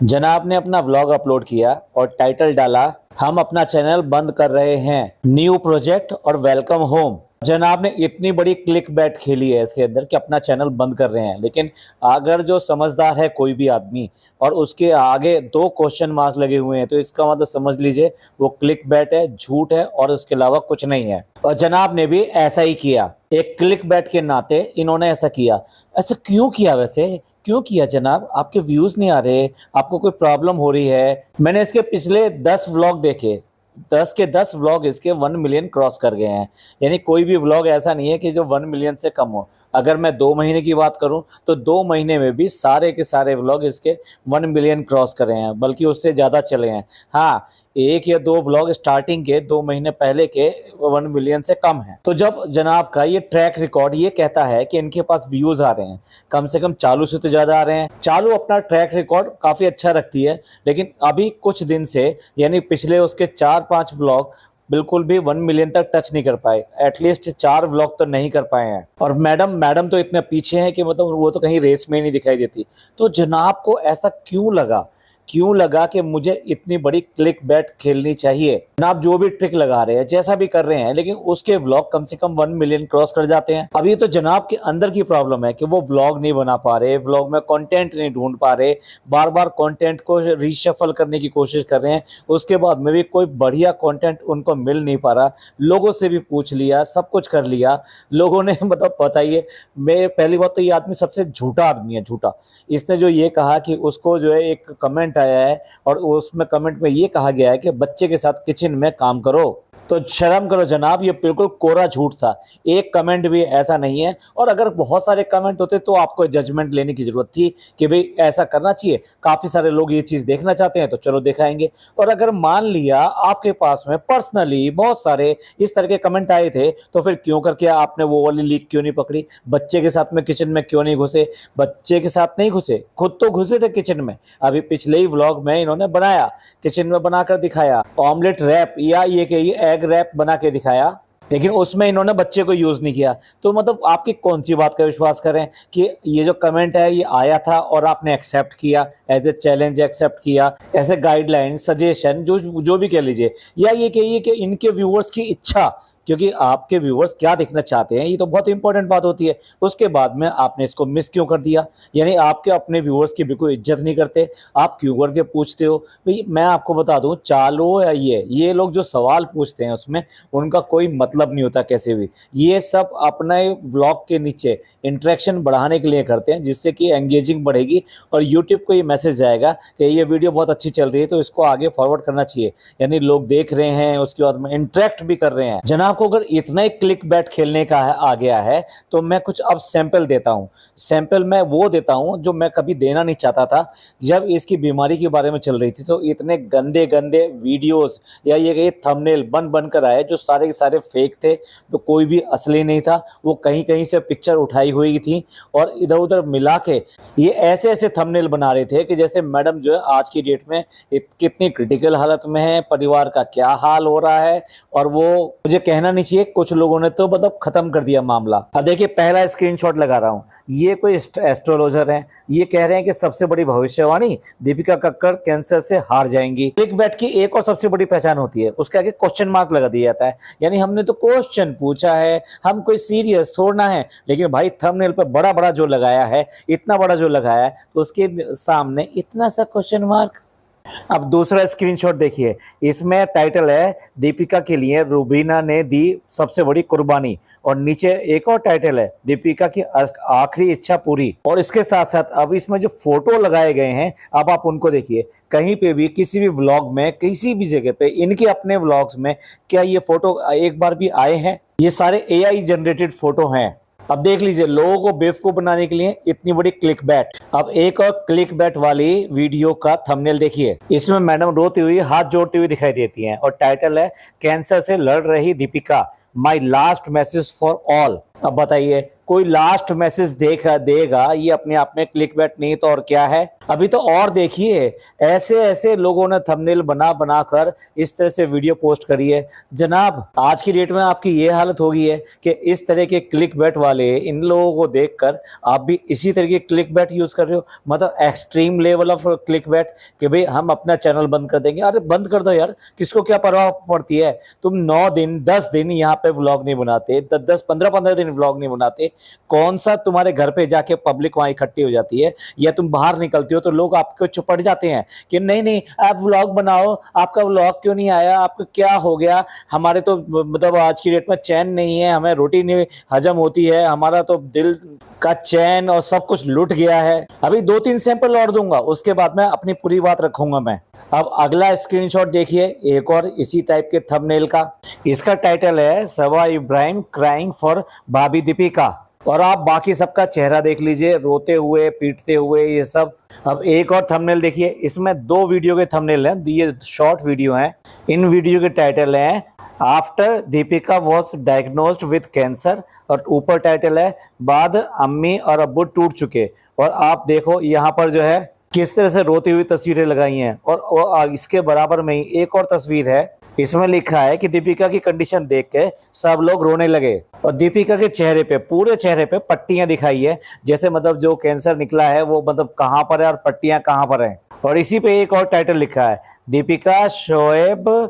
जनाब ने अपना व्लॉग अपलोड किया और टाइटल डाला, हम अपना चैनल बंद कर रहे हैं, न्यू प्रोजेक्ट और वेलकम होम। जनाब ने इतनी बड़ी क्लिक बैट खेली है इसके अंदर कि अपना चैनल बंद कर रहे हैं। लेकिन अगर जो समझदार है कोई भी आदमी और उसके आगे दो क्वेश्चन मार्क लगे हुए हैं तो इसका मतलब समझ लीजिए वो क्लिक बैट है, झूठ है और उसके अलावा कुछ नहीं है। और जनाब ने भी ऐसा ही किया, एक क्लिक बैट के नाते इन्होंने ऐसा किया। ऐसा क्यों किया? वैसे क्यों किया जनाब? आपके व्यूज नहीं आ रहे, आपको कोई प्रॉब्लम हो रही है? मैंने इसके पिछले 10 व्लॉग देखे, 10 के 10 व्लॉग इसके 1 मिलियन क्रॉस कर गए हैं। यानी कोई भी व्लॉग ऐसा नहीं है कि जो 1 मिलियन से कम हो। अगर मैं 2 महीने की बात करूं तो 2 महीने में भी सारे के सारे व्लॉग इसके 1 मिलियन क्रॉस करे हैं, बल्कि उससे ज़्यादा चले हैं। हाँ, एक या दो व्लॉग स्टार्टिंग के 2 महीने पहले के 1 मिलियन से कम है। तो जब जनाब का ये ट्रैक रिकॉर्ड ये कहता है कि इनके पास व्यूज आ रहे हैं, कम से कम चालू से तो ज्यादा आ रहे हैं। चालू अपना ट्रैक रिकॉर्ड काफी अच्छा रखती है, लेकिन अभी कुछ दिन से यानी पिछले उसके 4-5 व्लॉग बिल्कुल भी 1 मिलियन तक टच नहीं कर पाए। एटलीस्ट 4 व्लॉग तो नहीं कर पाए हैं। और मैडम तो इतने पीछे हैं कि मतलब वो तो कहीं रेस में ही नहीं दिखाई देती। तो जनाब को ऐसा क्यों लगा कि मुझे इतनी बड़ी क्लिक बैट खेलनी चाहिए? जनाब जो भी ट्रिक लगा रहे हैं, जैसा भी कर रहे हैं, लेकिन उसके व्लॉग कम से कम 1 मिलियन क्रॉस कर जाते हैं। अभी तो जनाब के अंदर की प्रॉब्लम है कि वो व्लॉग नहीं बना पा रहे, व्लॉग में कंटेंट नहीं ढूंढ पा रहे, बार बार कंटेंट को रीशफल करने की कोशिश कर रहे हैं। उसके बाद में भी कोई बढ़िया कंटेंट उनको मिल नहीं पा रहा। लोगों से भी पूछ लिया, सब कुछ कर लिया, लोगों ने मतलब बताइए। मैं पहली बात तो ये आदमी सबसे झूठा आदमी है, झूठा। इसने जो ये कहा कि उसको जो है एक कमेंट आया है और उसमें कमेंट में ये कहा गया है कि बच्चे के साथ किचन में काम करो, तो शर्म करो जनाब, ये बिल्कुल कोरा झूठ था। एक कमेंट भी ऐसा नहीं है। और अगर बहुत सारे कमेंट होते तो आपको जजमेंट लेने की जरूरत थी कि भाई ऐसा करना चाहिए, काफी सारे लोग ये चीज देखना चाहते हैं तो चलो दिखाएंगे। और अगर मान लिया आपके पास में पर्सनली बहुत सारे इस तरह के कमेंट आए थे तो फिर क्यों करके आपने वो वाली लीक क्यों नहीं पकड़ी? बच्चे के साथ में किचन में क्यों नहीं घुसे? बच्चे के साथ नहीं घुसे, खुद तो घुसे थे किचन में। अभी पिछले ही व्लॉग में इन्होंने बनाया, किचन में बनाकर दिखाया, ऑमलेट रैप या ये कहिए एग रैप बना के दिखाया, लेकिन उसमें इन्होंने बच्चे को यूज नहीं किया। तो मतलब आपकी कौन सी बात का विश्वास करें कि ये जो कमेंट है ये आया था और आपने एक्सेप्ट किया, एज ए चैलेंज एक्सेप्ट किया, ऐसे गाइडलाइन सजेशन जो भी कह लीजिए, या ये कहिए कि इनके व्यूअर्स की इच्छा, क्योंकि आपके व्यूअर्स क्या देखना चाहते हैं ये तो बहुत इंपॉर्टेंट बात होती है। उसके बाद में आपने इसको मिस क्यों कर दिया? यानी आपके अपने व्यूअर्स की बिल्कुल इज्जत नहीं करते, आप क्यों करके पूछते हो? भाई मैं आपको बता दूं, चालो या ये लोग जो सवाल पूछते हैं उसमें उनका कोई मतलब नहीं होता कैसे भी। ये सब अपने व्लॉग के नीचे इंटरेक्शन बढ़ाने के लिए करते हैं, जिससे कि एंगेजिंग बढ़ेगी और यूट्यूब को ये मैसेज जाएगा कि ये वीडियो बहुत अच्छी चल रही है तो इसको आगे फॉरवर्ड करना चाहिए। यानी लोग देख रहे हैं, उसके बाद में इंटरेक्ट भी कर रहे हैं। जनाब को अगर इतना ही क्लिक बैट खेलने का आ गया है तो मैं कुछ अब सैंपल देता हूं। सैंपल मैं वो देता हूं जो मैं कभी देना नहीं चाहता था। जब इसकी बीमारी के बारे में चल रही थी तो इतने गंदे गंदे वीडियोस या ये थंबनेल बन कर आए जो सारे के सारे फेक थे, तो कोई भी असली नहीं था। वो कहीं कहीं से पिक्चर उठाई हुई थी और इधर उधर मिला के ये ऐसे ऐसे थंबनेल बना रहे थे कि जैसे मैडम जो है आज की डेट में कितनी क्रिटिकल हालत में है, परिवार का क्या हाल हो रहा है। और वो मुझे कहना नहीं चाहिए, कुछ लोगों ने तो मतलब खत्म कर दिया मामला। अब देखिए पहला स्क्रीनशॉट लगा रहा हूं, ये कोई एस्ट्रोलॉजर है, ये कह रहे हैं कि सबसे बड़ी भविष्यवाणी, दीपिका कक्कड़ कैंसर से हार जाएंगी। क्लिक बैट की एक और सबसे बड़ी पहचान होती है, उसके आगे क्वेश्चन मार्क लगा दिया जाता है। यानी हमने तो क्वेश्चन पूछा है, हम कोई सीरियस छोड़ना है, लेकिन भाई थंबनेल पर बड़ा बड़ा जो लगाया है, इतना बड़ा जो लगाया है, तो उसके सामने इतना सा क्वेश्चन मार्क। अब दूसरा स्क्रीनशॉट देखिए, इसमें टाइटल है दीपिका के लिए रूबीना ने दी सबसे बड़ी कुर्बानी, और नीचे एक और टाइटल है दीपिका की आखिरी इच्छा पूरी। और इसके साथ साथ अब इसमें जो फोटो लगाए गए हैं अब आप उनको देखिए, कहीं पे भी किसी भी व्लॉग में किसी भी जगह पे इनके अपने व्लॉग्स में क्या ये फोटो एक बार भी आए हैं? ये सारे एआई जनरेटेड फोटो हैं। अब देख लीजिए, लोगों को बेवकूफ बनाने के लिए इतनी बड़ी क्लिक बैट। अब एक और क्लिक बैट वाली वीडियो का थंबनेल देखिए, इसमें मैडम रोती हुई हाथ जोड़ती हुई दिखाई देती हैं और टाइटल है कैंसर से लड़ रही Deepika, my last message for all. अब बताइए कोई लास्ट मैसेज देखा देगा, ये अपने आप में क्लिकबेट नहीं तो और क्या है। अभी तो और देखिए, ऐसे ऐसे लोगों ने थंबनेल बना बना कर इस तरह से वीडियो पोस्ट करी है। जनाब आज की डेट में आपकी ये हालत हो गई है कि इस तरह के क्लिकबेट वाले इन लोगों को देखकर आप भी इसी तरह के क्लिकबेट यूज कर रहे हो, मतलब एक्सट्रीम लेवल ऑफ क्लिकबेट कि भाई हम अपना चैनल बंद कर देंगे। अरे बंद कर दो यार, किसको क्या परवाह पड़ती है। तुम 9 दिन 10 दिन यहाँ पे व्लॉग नहीं बनाते, 10 15 दिन व्लॉग नहीं बनाते, कौन सा तुम्हारे घर पे जाके पब्लिक वहां इकट्ठी हो जाती है, या तुम बाहर निकलते हो तो लोग आपको चुपड़ जाते हैं कि नहीं नहीं आप व्लॉग बनाओ, आपका व्लॉग क्यों नहीं आया, आपको क्या हो गया। हमारे तो मतलब आज की डेट में चैन नहीं है, हमें रोटी नहीं हजम होती है, हमारा तो दिल का चैन और सब कुछ लुट गया है। अभी 2-3 सैंपल और दूंगा, उसके बाद में अपनी पूरी बात रखूंगा मैं। अब अगला स्क्रीनशॉट देखिए, एक और इसी टाइप के थंबनेल का। इसका टाइटल है सबा इब्राहिम क्राइंग फॉर भाभी दीपिका, और आप बाकी सबका चेहरा देख लीजिए, रोते हुए पीटते हुए ये सब। अब एक और थंबनेल देखिए, इसमें 2 वीडियो के थंबनेल हैं, ये शॉर्ट वीडियो हैं। इन वीडियो के टाइटल हैं after Deepika was diagnosed with cancer, और ऊपर टाइटल है बाद अम्मी और अब्बू टूट चुके। और आप देखो यहाँ पर जो है किस तरह से रोती हुई तस्वीरें लगाई हैं, और इसके बराबर में ही एक और तस्वीर है, इसमें लिखा है कि दीपिका की कंडीशन देख के सब लोग रोने लगे, और दीपिका के चेहरे पे, पूरे चेहरे पे पट्टियां दिखाई है, जैसे मतलब जो कैंसर निकला है वो मतलब कहाँ पर है और पट्टियां कहाँ पर हैं। और इसी पे एक और टाइटल लिखा है दीपिका शोएब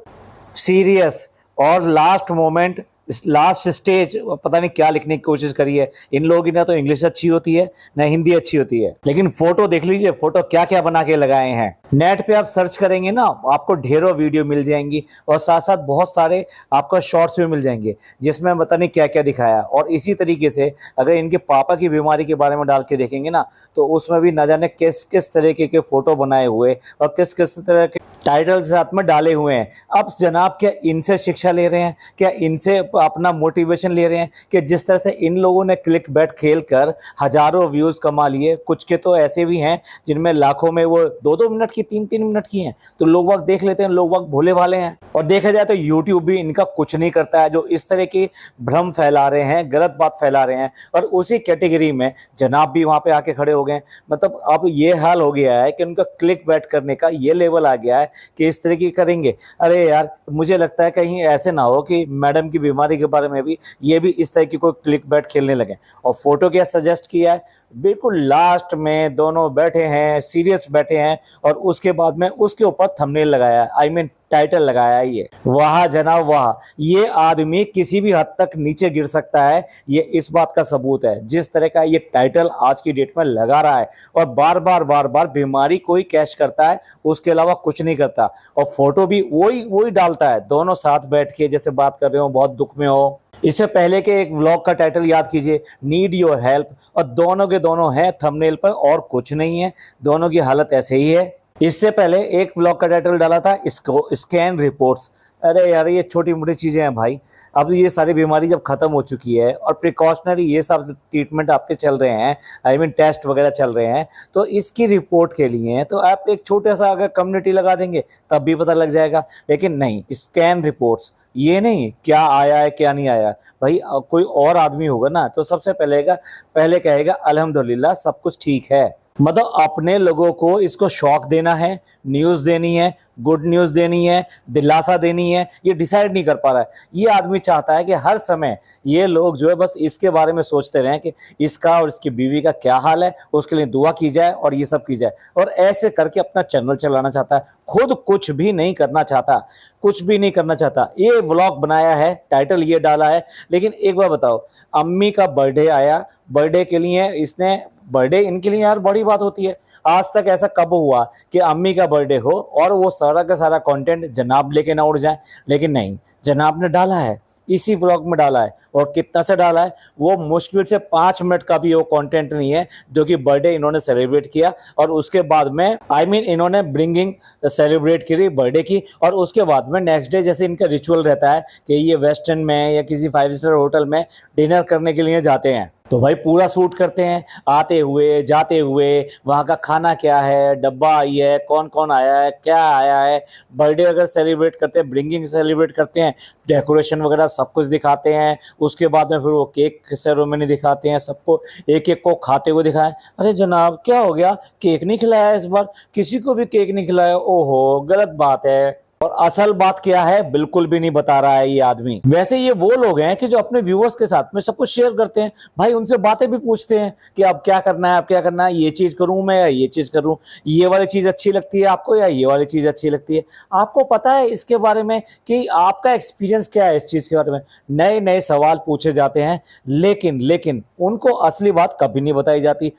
सीरियस और लास्ट मोमेंट लास्ट स्टेज, पता नहीं क्या लिखने की कोशिश करी है इन लोगों की। ना तो इंग्लिश अच्छी होती है ना हिंदी अच्छी होती है, लेकिन फोटो देख लीजिए, फोटो क्या क्या बना के लगाए हैं। नेट पे आप सर्च करेंगे ना, आपको ढेरों वीडियो मिल जाएंगी, और साथ साथ बहुत सारे आपको शॉर्ट्स भी मिल जाएंगे जिसमें पता नहीं क्या क्या दिखाया। और इसी तरीके से अगर इनके पापा की बीमारी के बारे में डाल के देखेंगे ना, तो उसमें भी न जाने किस किस तरीके के फोटो बनाए हुए और किस किस तरह के टाइटल के साथ में डाले हुए हैं। अब जनाब क्या इनसे शिक्षा ले रहे हैं, क्या इनसे अपना मोटिवेशन ले रहे हैं कि जिस तरह से इन लोगों ने क्लिक बैट खेल कर हजारों व्यूज कमा लिए। कुछ के तो ऐसे भी हैं जिनमें लाखों में वो 2-2 मिनट की 3-3 मिनट की हैं, तो लोग वक्त देख लेते हैं, लोग वक्त भोले भाले हैं। और देखा जाए तो यूट्यूब भी इनका कुछ नहीं करता है, जो इस तरह की भ्रम फैला रहे हैं, गलत बात फैला रहे हैं, और उसी कैटेगरी में जनाब भी वहां पे आके खड़े हो गए। मतलब अब ये हाल हो गया है कि उनका क्लिक बैट करने का ये लेवल आ गया है कि इस तरह की करेंगे। अरे यार मुझे लगता है कहीं ऐसे ना हो कि मैडम की बीमारी के बारे में भी ये भी इस तरह की कोई क्लिक बैट खेलने लगे। और फोटो क्या सजेस्ट किया है, बिल्कुल लास्ट में दोनों बैठे हैं, सीरियस बैठे हैं, और उसके बाद में उसके ऊपर थंबनेल लगाया, आई मीन टाइटल लगाया है। ये वाह जनाब वाह, ये आदमी किसी भी हद तक नीचे गिर सकता है, ये इस बात का सबूत है। जिस तरह का ये टाइटल आज की डेट में लगा रहा है, और बार बार बीमारी कोई कैश करता है, उसके अलावा कुछ नहीं करता। और फोटो भी वही डालता है, दोनों साथ बैठ के जैसे बात कर रहे हो, बहुत दुख में हो। इससे पहले के एक व्लॉग का टाइटल याद कीजिए, नीड योर हेल्प, और दोनों के दोनों हैं थंबनेल पर, और कुछ नहीं है, दोनों की हालत ऐसे ही है। इससे पहले एक व्लॉग का टाइटल डाला था इसको स्कैन रिपोर्ट्स। अरे यार ये छोटी मोटी चीजें हैं भाई, अब ये सारी बीमारी जब खत्म हो चुकी है और प्रिकॉशनरी ये सब ट्रीटमेंट आपके चल रहे हैं, आई मीन टेस्ट वगैरह चल रहे हैं, तो इसकी रिपोर्ट के लिए तो आप एक छोटा सा अगर कम्युनिटी लगा देंगे तब भी पता लग जाएगा। लेकिन नहीं, स्कैन रिपोर्ट्स, ये नहीं क्या आया है क्या नहीं आया। भाई कोई और आदमी होगा ना तो सबसे पहले कहेगा अल्हम्दुलिल्लाह सब कुछ ठीक है। मतलब अपने लोगों को इसको शॉक देना है, न्यूज देनी है, गुड न्यूज देनी है, दिलासा देनी है, ये डिसाइड नहीं कर पा रहा है। ये आदमी चाहता है कि हर समय ये लोग जो है बस इसके बारे में सोचते रहें कि इसका और इसकी बीवी का क्या हाल है, उसके लिए दुआ की जाए और ये सब की जाए, और ऐसे करके अपना चैनल चलाना चाहता है। खुद कुछ भी नहीं करना चाहता, कुछ भी नहीं करना चाहता। ये व्लॉग बनाया है, टाइटल ये डाला है, लेकिन एक बार बताओ, अम्मी का बर्थडे आया, बर्थडे के लिए इसने, बर्थडे इनके लिए यार बड़ी बात होती है। आज तक ऐसा कब हुआ कि अम्मी का बर्थडे हो और वो सारा का सारा कंटेंट जनाब लेके ना उड़ जाए। लेकिन नहीं, जनाब ने डाला है, इसी व्लॉग में डाला है, और कितना से डाला है, वो मुश्किल से 5 मिनट का भी वो कंटेंट नहीं है, जो कि बर्थडे इन्होंने सेलिब्रेट किया, और उसके बाद में आई मीन इन्होंने ब्रिंगिंग सेलिब्रेट करी बर्थडे की, और उसके बाद में नेक्स्ट डे जैसे इनका रिचुअल रहता है कि ये वेस्टर्न में या किसी 5 स्टार होटल में डिनर करने के लिए जाते हैं। तो भाई पूरा शूट करते हैं, आते हुए जाते हुए, वहाँ का खाना क्या है, डब्बा आई है, कौन कौन आया है, क्या आया है, बर्थडे अगर सेलिब्रेट करते हैं, ब्रिंगिंग सेलिब्रेट करते हैं, डेकोरेशन वगैरह सब कुछ दिखाते हैं। उसके बाद में फिर वो केक सेरेमनी दिखाते हैं, सबको एक एक को खाते हुए दिखाएं। अरे जनाब क्या हो गया, केक नहीं खिलाया इस बार, किसी को भी केक नहीं खिलाया, ओहो गलत बात है। और असल बात क्या है बिल्कुल भी नहीं बता रहा है ये आदमी। वैसे ये वो लोग हैं कि जो अपने व्यूअर्स के साथ में सब कुछ शेयर करते हैं, भाई उनसे बातें भी पूछते हैं कि अब क्या करना है, अब क्या करना है, ये चीज करूं मैं या ये चीज करूं, ये वाली चीज अच्छी लगती है आपको या ये वाली चीज अच्छी लगती है, आपको पता है इसके बारे में कि आपका एक्सपीरियंस क्या है इस चीज के बारे में। नए नए सवाल पूछे जाते हैं, लेकिन लेकिन उनको असली बात कभी नहीं बताई जाती।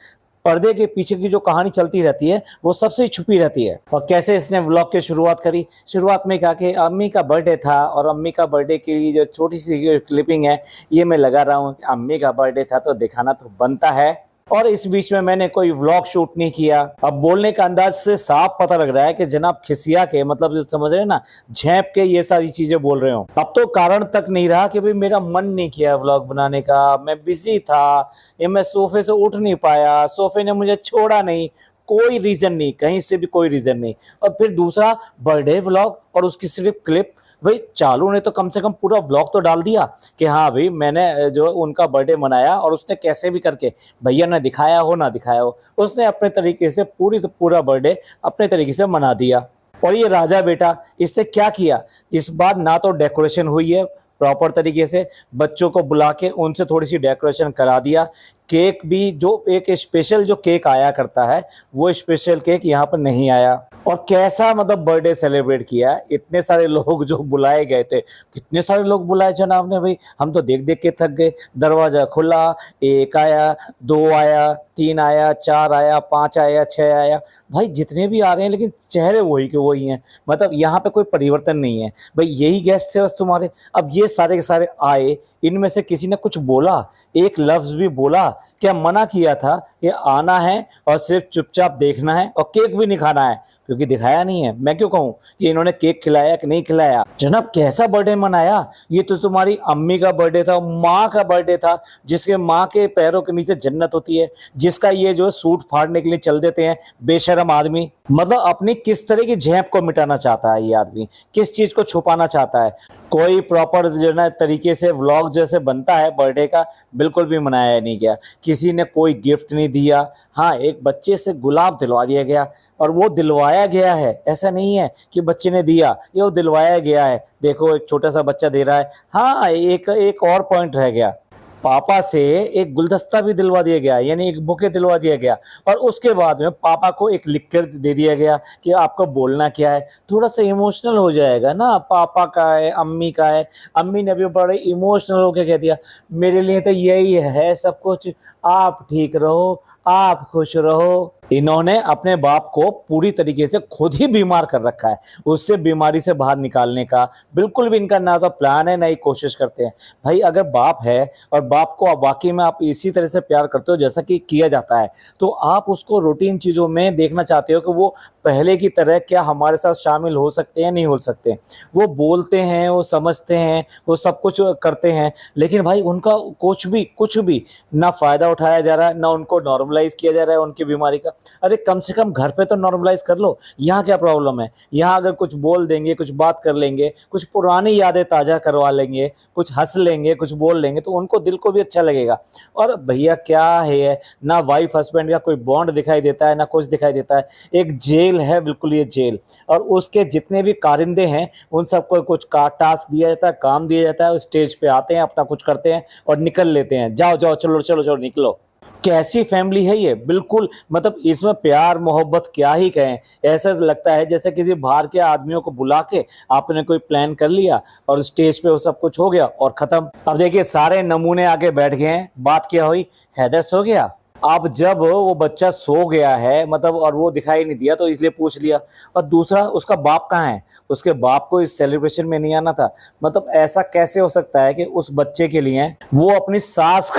पर्दे के पीछे की जो कहानी चलती रहती है वो सबसे छुपी रहती है। और कैसे इसने व्लॉग की शुरुआत करी, शुरुआत में कहा कि अम्मी का बर्थडे था और अम्मी का बर्थडे की जो छोटी सी क्लिपिंग है ये मैं लगा रहा हूँ, अम्मी का बर्थडे था तो दिखाना तो बनता है। और इस बीच में मैंने कोई व्लॉग शूट नहीं किया। अब बोलने का अंदाज से साफ पता लग रहा है कि जनाब खिसिया के, मतलब समझ रहे हैं ना, झेप के ये सारी चीजें बोल रहे हो। अब तो कारण तक नहीं रहा कि भाई मेरा मन नहीं किया व्लॉग बनाने का, मैं बिजी था, या मैं सोफे से उठ नहीं पाया, सोफे ने मुझे छोड़ा नहीं, कोई रीजन नहीं, कहीं से भी कोई रीजन नहीं। और फिर दूसरा बर्थडे व्लॉग और उसकी सिर्फ क्लिप। भाई चालू ने तो कम से कम पूरा व्लॉग तो डाल दिया कि हाँ भाई मैंने जो उनका बर्थडे मनाया, और उसने कैसे भी करके, भैया ने दिखाया हो ना दिखाया हो, उसने अपने तरीके से पूरा बर्थडे अपने तरीके से मना दिया। और ये राजा बेटा, इसने क्या किया इस बार, ना तो डेकोरेशन हुई है प्रॉपर तरीके से, बच्चों को बुला के उनसे थोड़ी सी डेकोरेशन करा दिया, केक भी जो एक स्पेशल जो केक आया करता है वो स्पेशल केक यहाँ पर नहीं आया। और कैसा मतलब बर्थडे सेलिब्रेट किया, इतने सारे लोग जो बुलाए गए थे, कितने सारे लोग बुलाए जनाब ने भाई, हम तो देख देख के थक गए। दरवाजा खुला, एक आया, दो आया, तीन आया, चार आया, पांच आया, छह आया, भाई जितने भी आ रहे हैं लेकिन चेहरे वही के वही हैं, मतलब यहाँ पे कोई परिवर्तन नहीं है। भाई यही गेस्ट थे बस तुम्हारे। अब ये सारे के सारे आए, इनमें से किसी ने कुछ बोला, एक लफ्ज भी बोला क्या, मना किया था कि आना है और सिर्फ चुपचाप देखना है और केक भी नहीं खाना है, क्योंकि दिखाया नहीं है। मैं क्यों कहूँ कि इन्होंने केक खिलाया कि नहीं खिलाया। जनाब कैसा बर्थडे मनाया, ये तो तुम्हारी अम्मी का बर्थडे था, माँ का बर्थडे था, जिसके माँ के पैरों के नीचे जन्नत होती है, जिसका ये जो सूट फाड़ने के लिए चल देते हैं बेशरम आदमी। मतलब अपनी किस तरह की झेप को मिटाना चाहता है ये आदमी, किस चीज को छुपाना चाहता है। कोई प्रॉपर जो है तरीके से व्लॉग जैसे बनता है बर्थडे का, बिल्कुल भी मनाया नहीं गया। किसी ने कोई गिफ्ट नहीं दिया। हाँ, एक बच्चे से गुलाब दिलवा दिया गया, और वो दिलवाया गया है, ऐसा नहीं है कि बच्चे ने दिया, ये वो दिलवाया गया है। देखो एक छोटा सा बच्चा दे रहा है। हाँ, एक और पॉइंट रह गया, पापा से एक गुलदस्ता भी दिलवा दिया गया, यानी एक बुके दिलवा दिया गया, और उसके बाद में पापा को एक लिख कर दे दिया गया कि आपको बोलना क्या है। थोड़ा सा इमोशनल हो जाएगा ना, पापा का है, अम्मी का है। अम्मी ने भी बड़े इमोशनल होकर कह दिया, मेरे लिए तो यही है सब कुछ, आप ठीक रहो, आप खुश रहो। इन्होंने अपने बाप को पूरी तरीके से खुद ही बीमार कर रखा है, उससे बीमारी से बाहर निकालने का बिल्कुल भी इनका ना तो प्लान है ना ही कोशिश करते हैं। भाई अगर बाप है और बाप को आप वाकई में आप इसी तरह से प्यार करते हो जैसा कि किया जाता है, तो आप उसको रूटीन चीज़ों में देखना चाहते हो कि वो पहले की तरह क्या हमारे साथ शामिल हो सकते हैं, नहीं हो सकते। वो बोलते हैं, वो समझते हैं, वो सब कुछ करते हैं, लेकिन भाई उनका कुछ भी ना फ़ायदा उठाया जा रहा है, ना उनको नॉर्मलाइज किया जा रहा है उनकी बीमारी का। अरे कम से कम घर पे तो नॉर्मलाइज कर लो। यहाँ क्या प्रॉब्लम है, यहाँ अगर कुछ बोल देंगे, कुछ बात कर लेंगे, कुछ पुरानी यादें ताज़ा करवा लेंगे, कुछ हंस लेंगे, कुछ बोल लेंगे, तो उनको दिल को भी अच्छा लगेगा। और भैया क्या है, ना वाइफ हस्बैंड का कोई बॉन्ड दिखाई देता है, ना कुछ दिखाई देता है। एक जेल है बिल्कुल, ये जेल। और उसके जितने भी कारिंदे हैं उन सबको कुछ का टास्क दिया जाता है, काम दिया जाता है, स्टेज पे आते हैं, अपना कुछ करते हैं और निकल लेते हैं। जाओ जाओ, चलो चलो चलो निकलो। कैसी फैमिली है ये, बिल्कुल मतलब इसमें प्यार मोहब्बत क्या ही कहें। ऐसा लगता है जैसे किसी बाहर के आदमियों को बुला के आपने कोई प्लान कर लिया और स्टेज पे वो सब कुछ हो गया और खत्म। अब देखिए सारे नमूने आके बैठ गए हैं, बात क्या हुई, हैदर सो गया। अब जब वो बच्चा सो गया है मतलब, और वो दिखाई नहीं दिया तो इसलिए पूछ लिया। और दूसरा, उसका बाप कहाँ है, उसके बाप को इस सेलिब्रेशन में नहीं आना था। मतलब ऐसा कैसे हो सकता है कि उस बच्चे के लिए वो अपनी सास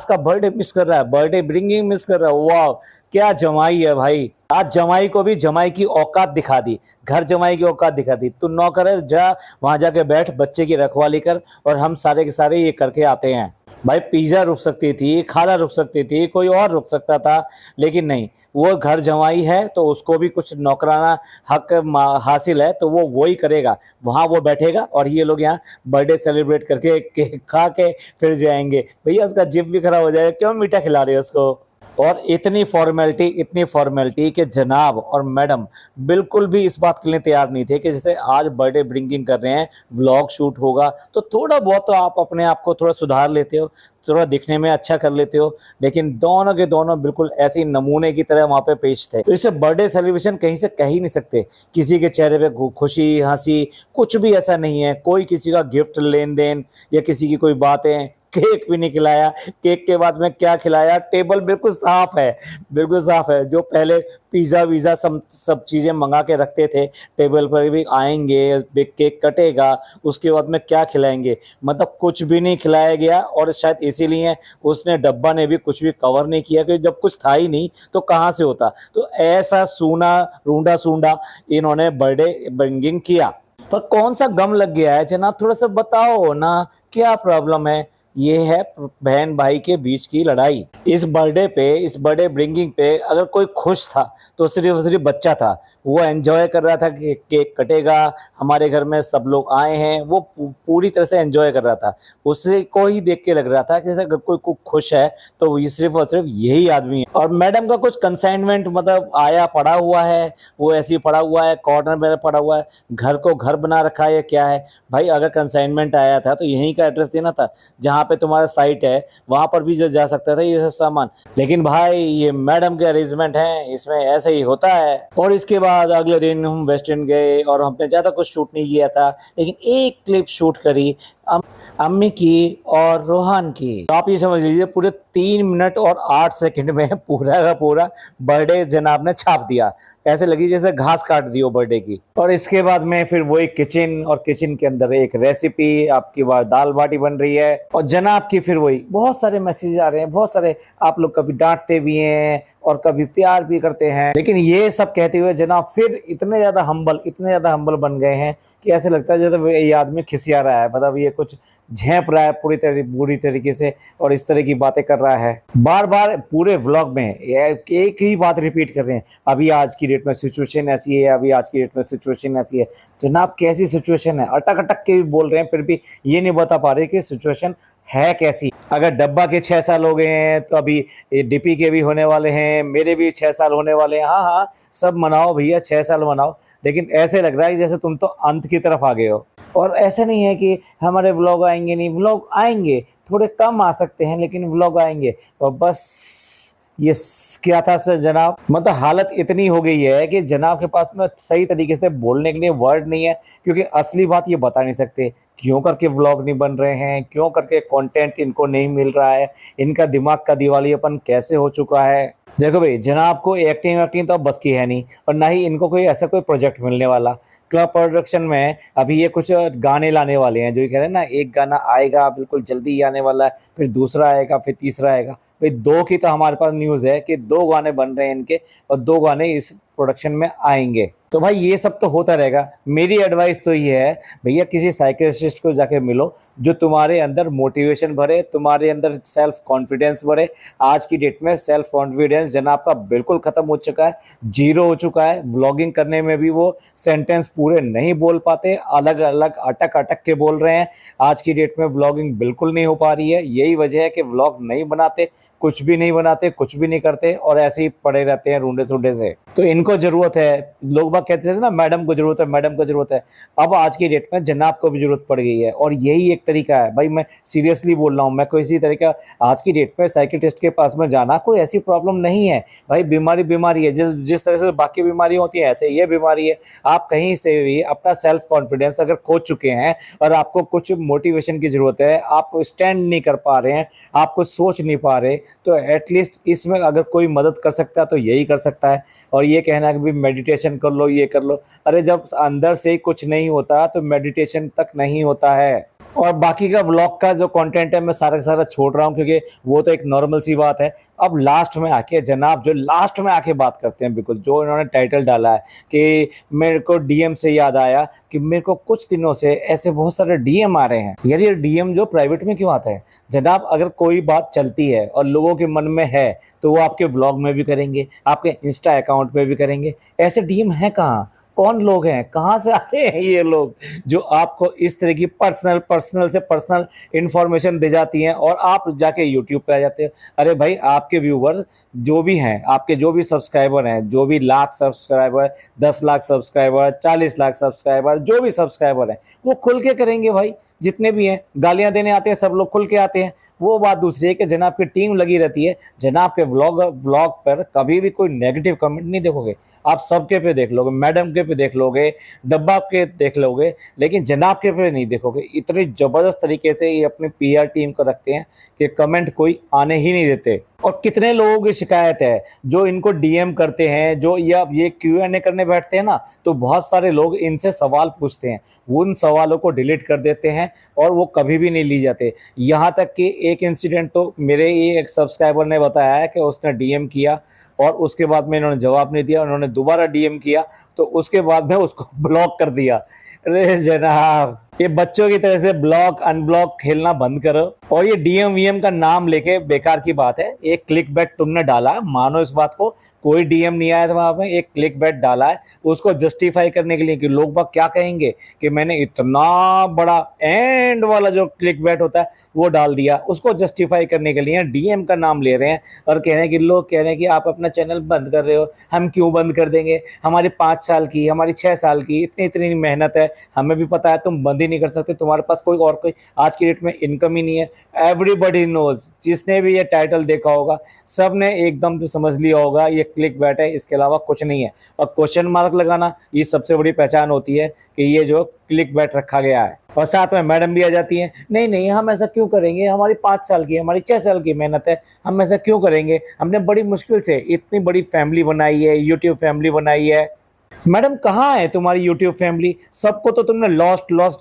का बर्थडे मिस कर रहा है, बर्थडे ब्रिंगिंग मिस कर रहा है। वाह क्या जमाई है भाई। आज जमाई को भी जमाई की औकात दिखा दी, घर जमाई की औकात दिखा दी। तू नौकर है, जा वहां जाके बैठ, बच्चे की रखवाली कर, और हम सारे के सारे ये करके आते हैं। भाई पिज़्ज़ा रुक सकती थी, खाना रुक सकती थी, कोई और रुक सकता था, लेकिन नहीं, वो घर जमाई है तो उसको भी कुछ नौकराना हक हासिल है, तो वो वही करेगा। वहाँ वो बैठेगा और ये लोग यहाँ बर्थडे सेलिब्रेट करके केक खा के फिर जाएंगे। भैया उसका जिम भी खराब हो जाएगा, क्यों मीठा खिला रहे हो उसको। और इतनी फॉर्मेलिटी कि जनाब और मैडम बिल्कुल भी इस बात के लिए तैयार नहीं थे कि जैसे आज बर्थडे ड्रिंकिंग कर रहे हैं, व्लॉग शूट होगा, तो थोड़ा बहुत तो आप अपने आप को थोड़ा सुधार लेते हो, थोड़ा दिखने में अच्छा कर लेते हो। लेकिन दोनों के दोनों बिल्कुल ऐसे ही नमूने की तरह वहाँ पे पेश थे। तो इसे बर्थडे सेलिब्रेशन कहीं से कह ही नहीं सकते। किसी के चेहरे पे खुशी, हंसी कुछ भी ऐसा नहीं है। कोई किसी का गिफ्ट लेन देन या किसी की कोई बातें, केक भी नहीं खिलाया। केक के बाद में क्या खिलाया, टेबल बिल्कुल साफ है, बिल्कुल साफ है। जो पहले पिज़्ज़ा वीज़ा सब चीज़ें मंगा के रखते थे, टेबल पर भी आएंगे, केक कटेगा, उसके बाद में क्या खिलाएंगे, मतलब कुछ भी नहीं खिलाया गया। और शायद इसीलिए उसने डब्बा ने भी कुछ भी कवर नहीं किया, क्योंकि जब कुछ था ही नहीं तो कहाँ से होता। तो ऐसा सूना रूंडा सूंडा इन्होंने बर्थडे ब्रिंगिंग किया। पर कौन सा गम लग गया है जनाब, थोड़ा सा बताओ ना, क्या प्रॉब्लम है। ये है बहन भाई के बीच की लड़ाई। इस बर्थडे ब्रिंगिंग पे अगर कोई खुश था तो सिर्फ बच्चा था। वो एंजॉय कर रहा था कि केक कटेगा, हमारे घर में सब लोग आए हैं, वो पूरी तरह से एंजॉय कर रहा था। उसे को ही देख के लग रहा था कि जैसे अगर कोई खुश है तो ये सिर्फ और सिर्फ यही आदमी है। और मैडम का कुछ कंसाइनमेंट मतलब आया पड़ा हुआ है, वो ऐसे ही पड़ा हुआ है, कॉर्नर में पड़ा हुआ है, घर को घर बना रखा है या क्या है। भाई अगर कंसाइनमेंट आया था तो यहीं का एड्रेस देना था, जहाँ पे तुम्हारा साइट है वहां पर भी जा सकता था ये सब सामान। लेकिन भाई ये मैडम के अरेंजमेंट हैं, इसमें ऐसे ही होता है। और इसके बाद अगले दिन हम वेस्ट एंड गए और हमने ज़्यादा कुछ शूट नहीं किया था, लेकिन एक क्लिप शूट करी अम्मी की और रोहान की। तो आप ये समझ लीजिए पूरे 3 मिनट और 8 सेकंड में पूरा का पूरा बर्थडे जनाब ने छाप दिया। ऐसे लगी जैसे घास काट दी हो बर्थडे की। और इसके बाद में फिर वही किचन, और किचन के अंदर एक रेसिपी, आपकी बार दाल बाटी बन रही है, और जनाब की फिर वही बहुत सारे मैसेज आ रहे हैं, बहुत सारे। आप लोग कभी डांटते भी हैं और कभी प्यार भी करते हैं, लेकिन ये सब कहते हुए जनाब फिर इतने ज्यादा हम्बल बन गए हैं कि ऐसे लगता है जैसे ये आदमी खिसिया रहा है, मतलब ये कुछ झेप रहा है बुरी तरीके से और इस तरह की बातें कर रहा है। बार बार पूरे व्लॉग में एक ही बात रिपीट कर रहे हैं, अभी आज की डेट में सिचुएशन ऐसी है, अभी आज की डेट में सिचुएशन ऐसी है। जनाब कैसी सिचुएशन है, अटक अटक के भी बोल रहे हैं, फिर भी ये नहीं बता पा रहे कि सिचुएशन है कैसी। अगर डब्बा के 6 साल हो गए हैं तो अभी डीपी के भी होने वाले हैं, मेरे भी 6 साल होने वाले हैं। हाँ हाँ, सब मनाओ भैया, 6 साल मनाओ, लेकिन ऐसे लग रहा है जैसे तुम तो अंत की तरफ आ गए हो। और ऐसा नहीं है कि हमारे व्लॉग आएंगे नहीं, व्लॉग आएंगे, थोड़े कम आ सकते हैं लेकिन व्लॉग आएंगे। और बस ये क्या था सर जनाब, मतलब हालत इतनी हो गई है कि जनाब के पास में सही तरीके से बोलने के लिए वर्ड नहीं है, क्योंकि असली बात ये बता नहीं सकते क्यों करके व्लॉग नहीं बन रहे हैं, क्यों करके कंटेंट इनको नहीं मिल रहा है, इनका दिमाग का दिवालियापन कैसे हो चुका है। देखो भाई, जनाब को एक्टिंग तो बस की है नहीं, और ना ही इनको कोई ऐसा कोई प्रोजेक्ट मिलने वाला। क्लब प्रोडक्शन में अभी ये कुछ गाने लाने वाले हैं, जो ये कह रहे हैं ना, एक गाना आएगा बिल्कुल जल्दी ही आने वाला है, फिर दूसरा आएगा, फिर तीसरा आएगा। भाई 2 की तो हमारे पास न्यूज़ है कि 2 गाने बन रहे हैं इनके, और 2 गाने इस प्रोडक्शन में आएंगे। तो भाई ये सब तो होता रहेगा। मेरी एडवाइस तो ये है भैया, किसी साइकियाट्रिस्ट को जाके मिलो जो तुम्हारे अंदर मोटिवेशन भरे, तुम्हारे अंदर सेल्फ कॉन्फिडेंस भरे। आज की डेट में सेल्फ कॉन्फिडेंस जनाब का बिल्कुल खत्म हो चुका है, जीरो हो चुका है। व्लॉगिंग करने में भी वो सेंटेंस पूरे नहीं बोल पाते, अलग अलग अटक अटक के बोल रहे हैं। आज की डेट में व्लॉगिंग बिल्कुल नहीं हो पा रही है। यही वजह है कि व्लॉग नहीं बनाते, कुछ भी नहीं बनाते, कुछ भी नहीं करते, और ऐसे ही पड़े रहते हैं रूंडे सूंडे से। तो इनको जरूरत है, लोग बाग कहते थे ना मैडम को जरूरत है, मैडम को जरूरत है। अब आज की डेट में जनाब को भी जरूरत पड़ गई है, और यही एक तरीका है। भाई मैं सीरियसली बोल रहा हूँ, मैं कोई इसी तरीका, आज की डेट में साइकियाट्रिस्ट के पास में जाना कोई ऐसी प्रॉब्लम नहीं है। भाई बीमारी है, जिस तरह से बाकी बीमारियां होती हैं ऐसे ये बीमारी है। आप कहीं से भी अपना सेल्फ कॉन्फिडेंस अगर खो चुके हैं और आपको कुछ मोटिवेशन की जरूरत है, आप स्टैंड नहीं कर पा रहे हैं, आप कुछ सोच नहीं पा रहे, तो एटलीस्ट इसमें अगर कोई मदद कर सकता है तो यही कर सकता है। और ये कहना कि भी मेडिटेशन कर लो, ये कर लो, अरे जब अंदर से ही कुछ नहीं होता तो मेडिटेशन तक नहीं होता है। और बाकी का व्लॉग का जो कंटेंट है मैं सारा का सारा छोड़ रहा हूँ, क्योंकि वो तो एक नॉर्मल सी बात है। अब लास्ट में आके जनाब जो लास्ट में आके बात करते हैं, बिल्कुल जो इन्होंने टाइटल डाला है कि मेरे को डीएम से याद आया कि मेरे को कुछ दिनों से ऐसे बहुत सारे डीएम आ रहे हैं। यार ये डीएम जो प्राइवेट में क्यों आता है जनाब? अगर कोई बात चलती है और लोगों के मन में है तो वो आपके व्लॉग में भी करेंगे, आपके इंस्टा अकाउंट पे भी करेंगे। ऐसे डीएम है कहाँ? कौन लोग हैं? कहाँ से आते हैं ये लोग जो आपको इस तरह की पर्सनल से पर्सनल इंफॉर्मेशन दे जाती हैं और आप जाके यूट्यूब पे आ जाते हैं? अरे भाई, आपके व्यूवर जो भी हैं, आपके जो भी सब्सक्राइबर हैं, जो भी lakh subscriber, 10 lakh subscriber, 40 lakh subscriber, जो भी सब्सक्राइबर हैं, वो खुल के करेंगे भाई। जितने भी हैं गालियां देने आते हैं, सब लोग खुल के आते हैं। वो बात दूसरी है कि जनाब की टीम लगी रहती है। जनाब के व्लॉग पर कभी भी कोई नेगेटिव कमेंट नहीं देखोगे। आप सबके पे देख लोगे, मैडम के पे देख लोगे, डब्बा के देख लोगे, लेकिन जनाब के पे नहीं देखोगे। इतनी जबरदस्त तरीके से ये अपनी पीआर टीम को रखते हैं कि कमेंट कोई आने ही नहीं देते। और कितने लोगों की शिकायत है जो इनको डीएम करते हैं, जो ये क्यूएनए करने बैठते हैं ना, तो बहुत सारे लोग इनसे सवाल पूछते हैं, उन सवालों को डिलीट कर देते हैं और वो कभी भी नहीं ली जाते। यहाँ तक कि एक इंसिडेंट तो मेरे ही एक सब्सक्राइबर ने बताया है कि उसने डीएम किया और उसके बाद में इन्होंने जवाब नहीं दिया, उन्होंने दोबारा डीएम किया तो उसके बाद में उसको ब्लॉक कर दिया। अरे जनाब, ये बच्चों की तरह से ब्लॉक अनब्लॉक खेलना बंद करो। और ये डीएम वीएम का नाम लेके बेकार की बात है। एक क्लिक बैट तुमने डाला, मानो इस बात को, कोई डीएम नहीं आया था वहां पे, एक क्लिक बैट डाला है उसको जस्टिफाई करने के लिए कि लोग बाग क्या कहेंगे कि मैंने इतना बड़ा एंड वाला जो क्लिक बैट होता है वो डाल दिया। उसको जस्टिफाई करने के लिए डीएम का नाम ले रहे हैं और कह रहे हैं कि लोग कह रहे हैं कि आप अपना चैनल बंद कर रहे हो। हम क्यों बंद कर देंगे? हमारी 5 साल की, हमारी 6 साल की इतनी इतनी मेहनत है, हमें भी पता है तुम बंद ही नहीं कर सकते, तुम्हारे पास कोई आज की डेट में इनकम ही नहीं है। एवरीबॉडी नोज, जिसने भी ये टाइटल देखा होगा सब ने एकदम तो समझ लिया होगा ये क्लिक बैट है, इसके अलावा कुछ नहीं है। और क्वेश्चन मार्क लगाना ये सबसे बड़ी पहचान होती है कि ये जो क्लिक बैट रखा गया है। और साथ में मैडम भी आ जाती हैं, नहीं नहीं हम ऐसा क्यों करेंगे, हमारी 5 साल की, हमारी 6 साल की मेहनत है, हम ऐसा क्यों करेंगे, हमने बड़ी मुश्किल से इतनी बड़ी फैमिली बनाई है, यूट्यूब फैमिली बनाई है। मैडम कहाँ है तुम्हारी यूट्यूब फैमिली? सबको तो तुमने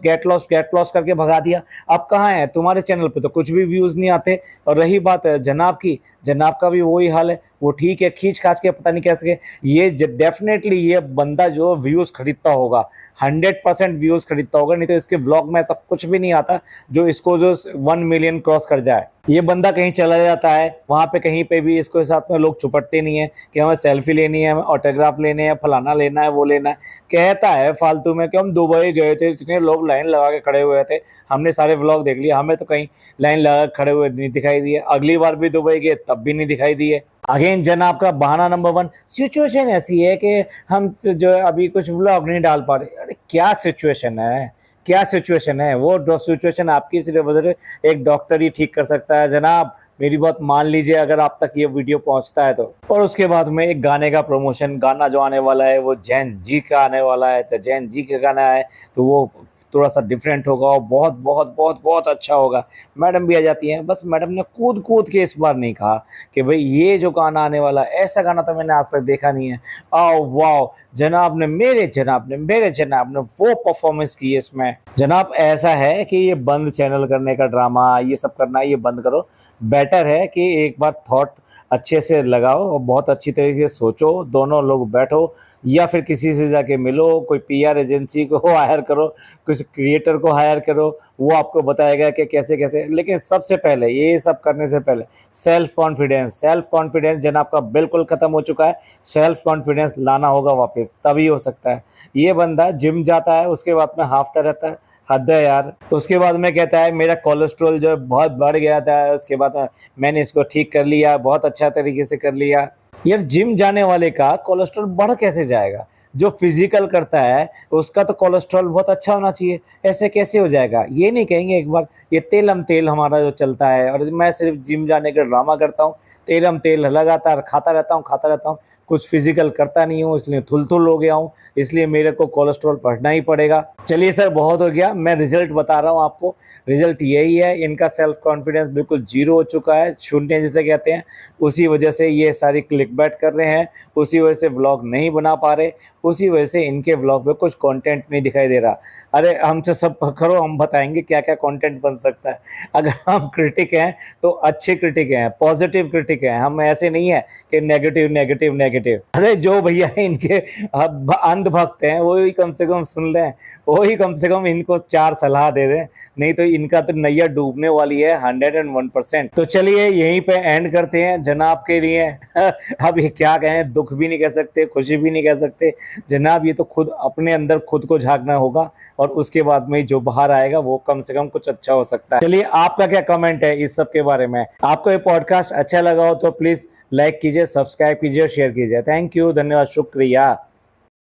गेट लॉस्ट करके भगा दिया। अब कहाँ है? तुम्हारे चैनल पे तो कुछ भी व्यूज नहीं आते। और रही बात जनाब की, जनाब का भी वही हाल है। वो ठीक है खींच खाच के पता नहीं कैसे, ये डेफिनेटली ये बंदा जो व्यूज खरीदता होगा 100% व्यूज खरीदता होगा, नहीं तो इसके ब्लॉग में ऐसा कुछ भी नहीं आता जो इसको जो 1 मिलियन क्रॉस कर जाए। ये बंदा कहीं चला जाता है, वहां पे कहीं पे भी इसके साथ में लोग चुपटते नहीं है कि हमें सेल्फी लेनी है, हमें ऑटोग्राफ लेने हैं, फलाना लेना है, वो लेना है। कहता है फालतू में कि हम दुबई गए थे, इतने लोग लाइन लगा के खड़े हुए थे, हमने सारे व्लॉग देख लिए, हमें तो कहीं लाइन लगा के खड़े हुए नहीं दिखाई दिए। अगली बार भी दुबई गए तब भी नहीं दिखाई दिए। अगेन जनाब का बहाना नंबर 1, सिचुएशन ऐसी है कि हम जो अभी कुछ व्लॉग नहीं डाल पा रहे। अरे क्या सिचुएशन है, क्या सिचुएशन है? वो सिचुएशन आपकी सिर्फ वजह एक डॉक्टर ही ठीक कर सकता है जनाब। मेरी बात मान लीजिए अगर आप तक ये वीडियो पहुंचता है तो। और उसके बाद में एक गाने का प्रमोशन, गाना जो आने वाला है वो जैन जी का आने वाला है, तो जैन जी का गाना है तो वो थोड़ा सा डिफरेंट होगा और बहुत बहुत बहुत बहुत अच्छा होगा। मैडम भी आ जाती हैं, बस मैडम ने कूद कूद के इस बार नहीं कहा कि भाई ये जो गाना आने वाला है, ऐसा गाना तो मैंने आज तक देखा नहीं है। आओ वाह, जनाब ने वो परफॉर्मेंस की है इसमें। जनाब ऐसा है कि ये बंद चैनल करने का ड्रामा ये सब करना, ये बंद करो। बेटर है कि एक बार थॉट अच्छे से लगाओ और बहुत अच्छी तरीके से सोचो, दोनों लोग बैठो या फिर किसी से जाके मिलो, कोई पीआर एजेंसी को हायर करो, किसी क्रिएटर को हायर करो, वो आपको बताएगा कि कैसे कैसे। लेकिन सबसे पहले ये सब करने से पहले सेल्फ कॉन्फिडेंस जनाब का बिल्कुल ख़त्म हो चुका है। सेल्फ कॉन्फिडेंस लाना होगा वापस, तभी हो सकता है। ये बंदा जिम जाता है, उसके बाद में हाफता रहता है, हद है यार। उसके बाद में कहता है मेरा कोलेस्ट्रॉल जो बहुत बढ़ गया था, उसके बाद मैंने इसको ठीक कर लिया, बहुत अच्छा तरीके से कर लिया। यार जिम जाने वाले का कोलेस्ट्रॉल बढ़ कैसे जाएगा? जो फिजिकल करता है उसका तो कोलेस्ट्रॉल बहुत अच्छा होना चाहिए, ऐसे कैसे हो जाएगा? ये नहीं कहेंगे एक बार ये तेलम तेल हमारा जो चलता है और मैं सिर्फ जिम जाने का ड्रामा करता हूँ, तेलम तेल लगातार खाता रहता हूँ। कुछ फिजिकल करता नहीं हूँ, इसलिए थुल हो गया हूँ, इसलिए मेरे को कोलेस्ट्रॉल बढ़ना ही पड़ेगा। चलिए सर, बहुत हो गया, मैं रिजल्ट बता रहा हूँ आपको। रिजल्ट यही है, इनका सेल्फ कॉन्फिडेंस बिल्कुल जीरो हो चुका है, शून्य जिसे कहते हैं। उसी वजह से ये सारी क्लिकबैट कर रहे हैं, उसी वजह से व्लॉग नहीं बना पा रहे, उसी वजह से इनके व्लॉग में कुछ कंटेंट नहीं दिखाई दे रहा। अरे हमसे सब करो, हम बताएंगे क्या क्या कंटेंट बन सकता है। अगर हम क्रिटिक हैं तो अच्छे क्रिटिक हैं, पॉजिटिव क्रिटिक हैं, हम ऐसे नहीं है कि नेगेटिव नेगेटिव नेगेटिव। अरे जो भैया इनके अंधभक्त हैं वो ही कम से कम सुन लें, वो ही कम से कम इनको 4 सलाह दे दें, नहीं तो इनका तो नैया डूबने वाली है 101%। तो चलिए यहीं पे एंड करते हैं जनाब के लिए। अब ये क्या कहें, दुख भी नहीं कह सकते, खुशी भी नहीं कह सकते जनाब, ये तो खुद अपने अंदर खुद को झांकना होगा और उसके बाद में जो बाहर आएगा वो कम से कम कुछ अच्छा हो सकता है। चलिए आपका क्या कमेंट है इस सब के बारे में? आपको ये पॉडकास्ट अच्छा लगा हो तो प्लीज लाइक कीजिए, सब्सक्राइब कीजिए और शेयर कीजिए। थैंक यू, धन्यवाद, शुक्रिया।